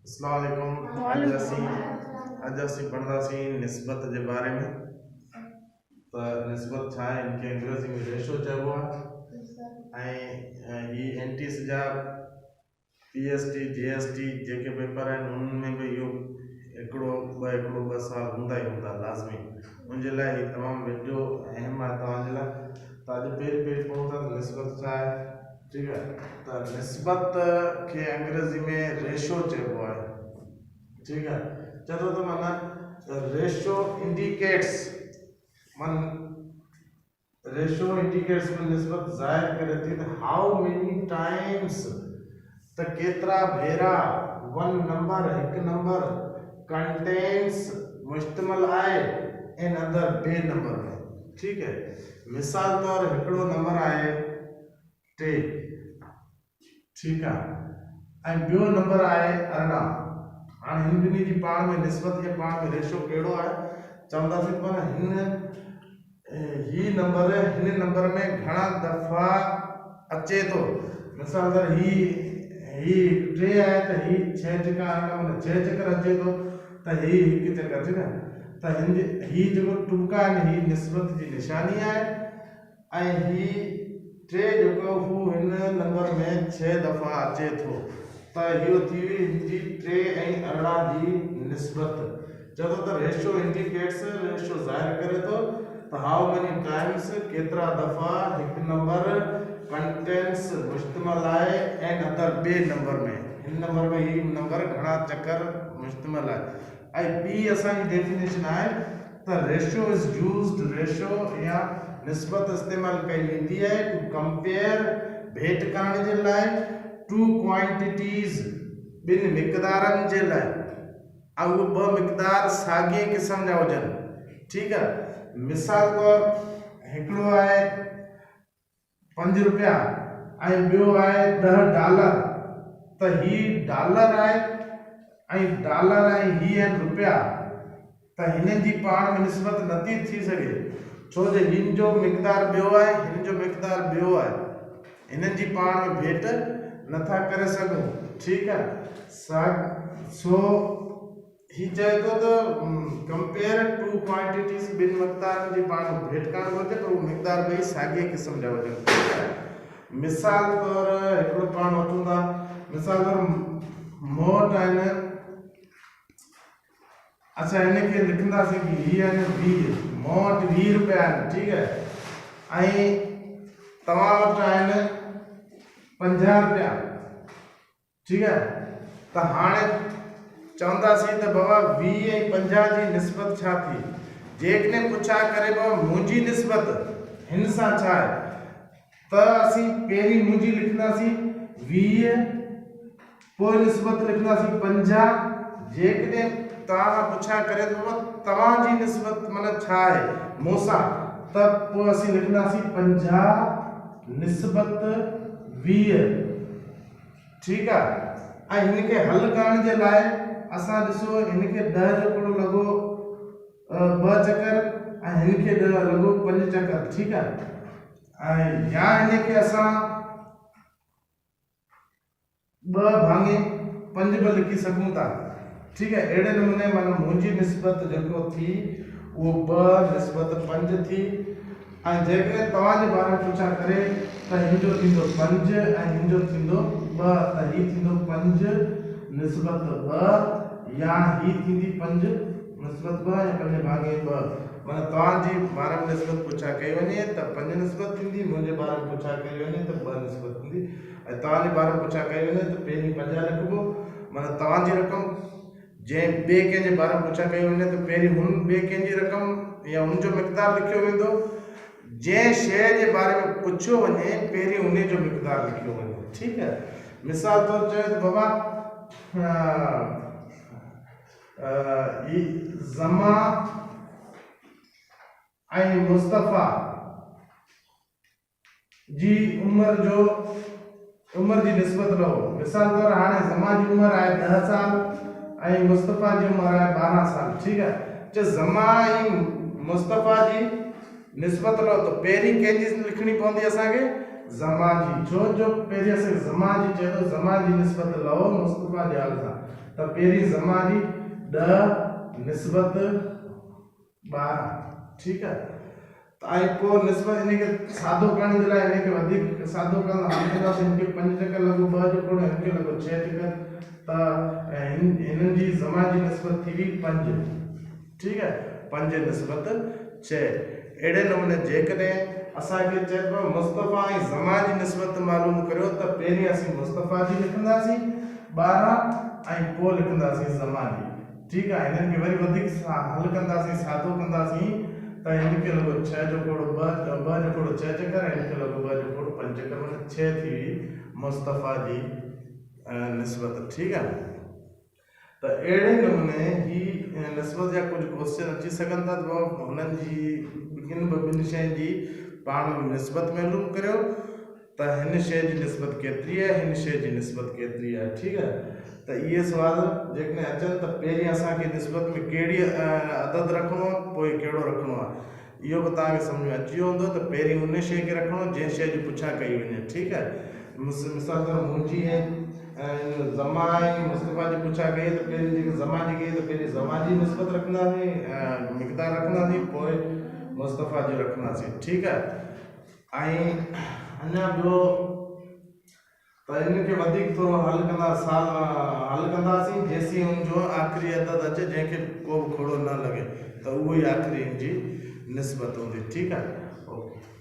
अस्सलाम वालेकुम। अॼु असीं पढ़ंदासीं निस्बत जे बारे में। त निस्बत छा आहे, इनखे अंग्रेज़ी में रेशो चइबो आहे। ऐं ही एंटीस जा PST JST जेके पेपर आहिनि उन्हनि में बि इहो हिकिड़ो ॿ साल हूंदा ई हूंदा लाज़मी। उनजे लाइ ही तमामु वेझो अहम आहे तव्हांजे लाइ। त अॼु पहिरीं पढ़ूं था त निस्बत छा आहे। ठीकु आहे, त निस्बत खे अंग्रेज़ी में रेशो चइबो आहे। ठीक है, चलो तो माना रेशो इंडिकेट्स में निस्बत जाहिर करे थी त हाउ मेनी टाइम्स त केतिरा भेरा वन नंबर हिकु नंबर कंटेन्स मुश्तमिल आहे इन अदर बे नंबर में। ठीक है, मिसाल तौर हिकिड़ो नंबर आहे 3, ठीक आहे, ऐं ॿियो नंबर आहे 18। हाणे हिन ॿिन्ही जी पाण में निस्बत जे पाण में रेशो कहिड़ो आहे चवंदासीं पर ही नंबर में घणा दफ़ा अचे थो। मिसाल तौर ही 3 आहे त ही 6 चकर माना 6 चकर अचे थो त ही 1 चकर। ठीक आहे, त ही जेको टुका आहिनि ही निस्बत जी निशानी आहे ऐं ही 3 जेको हू हिन नंबर में 6 दफ़ा अचे थो त इहो थी वई हिनजी 3 ऐं 18 जी निस्बत। चलो त रेशो इंडिकेट्स रेशो ज़ाहिर करे थो त हाउ मेनी टाइम्स केतिरा दफ़ा हिकु नंबर कंटेंट्स मुश्तमिल आहे ऐं अदर ॿिए नंबर में, हिन नंबर में ही नंबर घणा चकर मुश्तमिल आहे। ऐं ॿी असांजी डेफिनेशन आहे त रेशो इज़ यूज्ड, रेशो या निस्बत इस्तेमालु कई वेंदी आहे टू कंपेयर भेट करण जे लाइ टू क्वांटिटीज़ ॿिनि मिक़दारनि जे लाइ ऐं उहे 2 मिक़दार साॻिए क़िस्म जा हुजनि। ठीक आहे, मिसाल तौर हिकिड़ो आहे 5 रुपया ऐं ॿियो आहे $10 त ही डॉलर आहे ऐं डॉलर ऐं ही आहिनि रुपया त हिननि जी पाण में निस्बत नथी थी सघे छो जो हिन जो मिक़दार ॿियो आहे हिन जो मिक़दार ॿियो आहे, हिननि जी पाण में भेट नथा करे सघूं। ठीक आहे, सो ही चए थो त कंपेयर टू क्वांटिटीज़ ॿिनि मिक़दारनि जी पाण में भेट करणु घुरिजे पर उहे मिक़दार ॿई साॻिए क़िस्म जा हुजनि। मिसाल तौर हिकिड़ो पाण वठूं था, मिसाल तौर मूं वटि आहिनि, अच्छा हिनखे लिखंदासीं कि हीअ आहिनि 20, मूं वटि 20 रुपया आहिनि। ठीक आहे, ऐं तव्हां वटि आहिनि 50 रुपया। ठीक है, त हाणे चवंदासीं त बाबा 20 ऐं 50 जी निस्बत छा थी। जेकॾहिं पुछा करे बाबा मुंहिंजी निस्बत हिन सां छा आहे त असीं पहिरीं मुंहिंजी लिखंदासीं 20, पोइ निस्बत लिखंदासीं 50। जेकॾहिं तव्हां पुछा करे त बाबा तव्हांजी निस्बत माना छा आहे मूंसां त पोइ असीं लिखंदासीं 50 निस्बत 20। ठीक आहे, ऐं हिनखे हल करण जे लाइ असां ॾिसो हिनखे 10 जो हिकिड़ो लॻो 2 चकर ऐं हिनखे लॻो 5 चकर। ठीक आहे, ऐं या हिनखे असां 2 भाङे 5 बि लिखी सघूं था। ठीक आहे, अहिड़े नमूने माना मुंहिंजी निस्बत जेको थी उहो 2 निस्बत 5 थी। ऐं जेकॾहिं तव्हांजे बारे में पुछा करे त हिन जो थींदो 5 ऐं हिन जो थींदो 2 त ही थींदो 5 निस्बत 2 या ही थींदी 5 निस्बत 2 या 5 भाङे 2। माना तव्हांजी बारे में निस्बत पुछा कई वञे त 5 निस्बत थींदी, मुंहिंजे बारे में पुछा कई वञे त 2 निस्बत थींदी, ऐं तव्हांजे बारे में पुछा कई वञे त पहिरीं 50 लिखिबो। माना तव्हांजी रक़म जंहिं ॿिए कंहिंजे बारे में पुछा कई वञे त पहिरीं हुन ॿिए कंहिंजी रक़म या हुनजो मिक़दार लिखियो वेंदो। जंहिं शइ जे बारे में पुछियो वञे पहिरीं उन जो मिक़दार लिखियो वञे। ठीक है, मिसाल तौर चए त बाबा ज़मा ऐं मुस्तफ़ा जी उम्र जी निस्बत लो। मिसाल तौर हाणे ज़मा जी उम्र आहे 10 साल ऐं मुस्तफ़ा जी उम्र आहे 12 साल। ठीक है, जो ज़मा ऐं मुस्तफ़ा जी निस्बत लो तो पहिरीं कंहिंजी लिखणी पवंदी असांखे ज़मा जी, छो जो पहिरीं असांखे ज़मा जी चए थो ज़मा जी निस्बत लो मुस्तफ़ा जे हाल सां। तो पेरी जमा जी 10 निस्बत 12, ठीक है। तो आई को निस्बत इनके सादो करण जे लाइ इनके वधिक सादो करण हाल इनके 5 चकर लगो 2 जोड़ो इनके लगो 6 चकर, तो इन जी जमा जी निस्बत थी 5, ठीक है, 5 निस्बत 6। एड़े नमूने जेकॾहिं असांखे चइबो मुस्तफ़ा ऐं जमा जी निस्बत मालूम करियो त पहिरीं असीं मुस्तफ़ा जी लिखंदासीं 12 ऐं पोइ लिखंदासीं जमा जी, ठीक है। इन्हनि खे वरी वधीक हल कंदासीं, सादो कंदासीं, त इनके लगो 6 जोड़ो 2 जोड़ो 6 चकर, इनके लगो 2 जोड़ो 5 चकर, माने 6 थी मुस्तफ़ा जी निस्बत, ठीक है। तो अड़े नमूने ही निस्बत जा कुछ क्वेश्चन अची सघनि था, त हुननि जी ॿिनि शयुनि जी पाण निस्बत मालूम करियो त हिन शइ जी निस्बत केतिरी आहे, हिन शइ जी निस्बत केतिरी आहे, ठीक है। तो ये सवाल जेकॾहिं अचनि त पहिरीं असांखे निस्बत में कहिड़ी अदद रखणो आहे, पोइ कहिड़ो रखणो आहे, इहो बि तव्हांखे सम्झ में अची वियो हूंदो त पहिरीं उन शइ खे रखणो जंहिं शइ जी पुछा कई वञे, ठीक है। मिसाल तौर मुंहिंजी जमा ऐं मुस्तफ़ा जी पुछा कई त पहिरीं जेके जमा जी कई त पहिरीं जमा जी निस्बत रखंदासीं, मिक़दार रखंदासीं, पोइ मुस्तफ़ा जो रखंदासीं, ठीक है। ऐं अञा ॿियो तो इनके वधिक थोरो हल कंदासीं जेसीं उनजो आख़िरी अदद अचे जंहिंखे को बि खोड़ो न लॻे, त उहो ई आख़िरी इनजी निस्बत हूंदी, ठीक है। ओके।